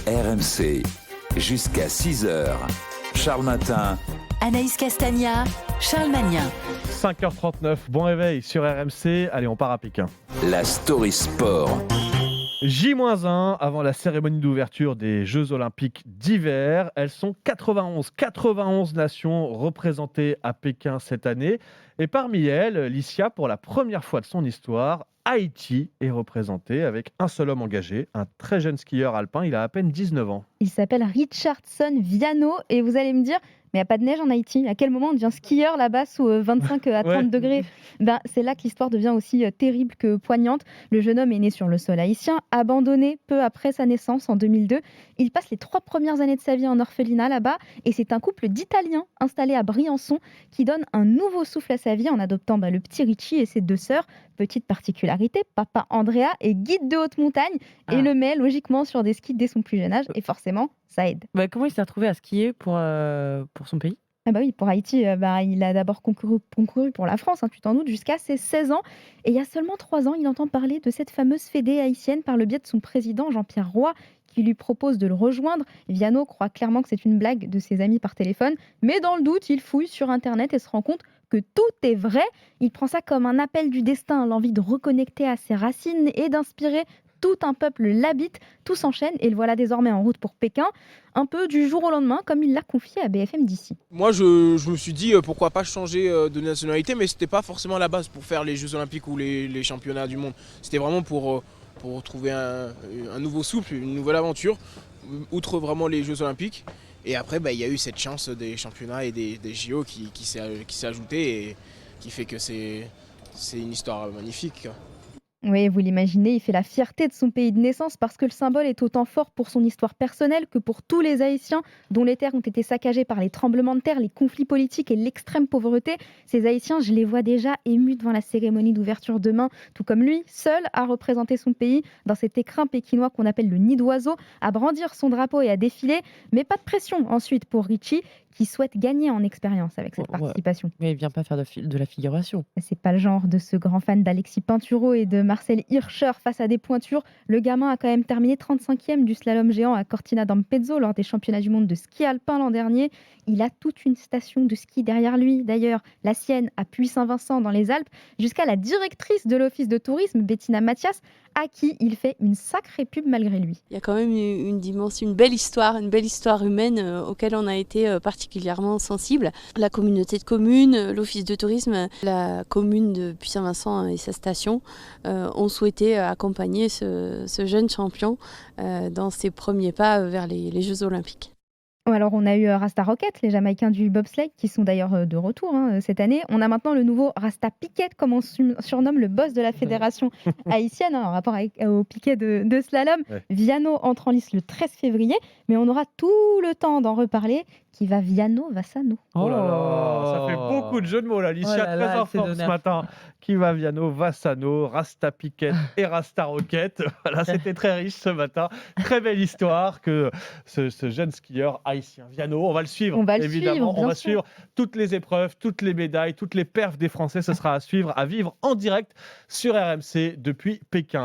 RMC, jusqu'à 6h. Charles Matin. Anaïs Castagna, Charles Magnin. 5h39, bon réveil sur RMC. Allez, on part à Pékin. La story sport. J-1 avant la cérémonie d'ouverture des Jeux Olympiques d'hiver. Elles sont 91 nations représentées à Pékin cette année. Et parmi elles, Licia, pour la première fois de son histoire, Haïti est représentée avec un seul homme engagé, un très jeune skieur alpin. Il a à peine 19 ans. Il s'appelle Richardson Viano et vous allez me dire, mais il n'y a pas de neige en Haïti. À quel moment on devient skieur là-bas sous 25 à 30 degrés ? C'est là que l'histoire devient aussi terrible que poignante. Le jeune homme est né sur le sol haïtien, abandonné peu après sa naissance en 2002. Il passe les 3 premières années de sa vie en orphelinat là-bas et c'est un couple d'Italiens installés à Briançon qui donne un nouveau souffle à sa vie en adoptant le petit Richie et ses 2 sœurs. Petite particularité, papa Andrea est guide de haute montagne et le met logiquement sur des skis dès son plus jeune âge et forcément ça aide. Comment il s'est retrouvé à skier pour son pays ? Oui, pour Haïti, il a d'abord concouru pour la France, tu t'en doutes, jusqu'à ses 16 ans. Et il y a seulement 3 ans, il entend parler de cette fameuse fédé haïtienne par le biais de son président Jean-Pierre Roy, qui lui propose de le rejoindre. Viano croit clairement que c'est une blague de ses amis par téléphone, mais dans le doute, il fouille sur Internet et se rend compte que tout est vrai. Il prend ça comme un appel du destin, l'envie de reconnecter à ses racines et d'inspirer. Tout un peuple l'habite, tout s'enchaîne et le voilà désormais en route pour Pékin, un peu du jour au lendemain, comme il l'a confié à BFM d'ici. Moi, je me suis dit pourquoi pas changer de nationalité, mais c'était pas forcément la base pour faire les Jeux Olympiques ou les championnats du monde. C'était vraiment pour trouver un nouveau souffle, une nouvelle aventure, outre vraiment les Jeux Olympiques. Et après, il y a eu cette chance des championnats et des JO qui s'est ajoutée et qui fait que c'est une histoire magnifique. Oui, vous l'imaginez, il fait la fierté de son pays de naissance parce que le symbole est autant fort pour son histoire personnelle que pour tous les Haïtiens dont les terres ont été saccagées par les tremblements de terre, les conflits politiques et l'extrême pauvreté. Ces Haïtiens, je les vois déjà émus devant la cérémonie d'ouverture demain, tout comme lui, seul à représenter son pays dans cet écrin pékinois qu'on appelle le nid d'oiseau, à brandir son drapeau et à défiler. Mais pas de pression ensuite pour Richie, qui souhaite gagner en expérience avec cette participation. Mais il vient pas faire de la figuration. C'est pas le genre de ce grand fan d'Alexis Pinturo et de Marcel Hirscher face à des pointures. Le gamin a quand même terminé 35e du slalom géant à Cortina d'Ampezzo lors des championnats du monde de ski alpin l'an dernier. Il a toute une station de ski derrière lui, d'ailleurs, la sienne à Puy-Saint-Vincent dans les Alpes, jusqu'à la directrice de l'office de tourisme, Bettina Mathias, à qui il fait une sacrée pub malgré lui. Il y a quand même une dimension, une belle histoire humaine auquel on a été particulièrement sensible. La communauté de communes, l'office de tourisme, la commune de Puy-Saint-Vincent et sa station ont souhaité accompagner ce jeune champion dans ses premiers pas vers les Jeux Olympiques. Alors, on a eu Rasta Rocket, les Jamaïcains du bobsleigh, qui sont d'ailleurs de retour cette année. On a maintenant le nouveau Rasta Piquet, comme on surnomme le boss de la fédération haïtienne, en rapport au piquet de slalom. Ouais. Viano entre en lice le 13 février, mais on aura tout le temps d'en reparler. Qui va Viano, va Sano. Oh là là, ça fait beaucoup de jeux de mots là, Licia, très en forme ce matin. Qui va Viano, va Sano, Rasta Piquet et Rasta Rocket. Voilà, c'était très riche ce matin. Très belle histoire que ce jeune skieur haïtien Viano. On va le suivre, évidemment. On va suivre toutes les épreuves, toutes les médailles, toutes les perfs des Français. Ce sera à suivre, à vivre en direct sur RMC depuis Pékin.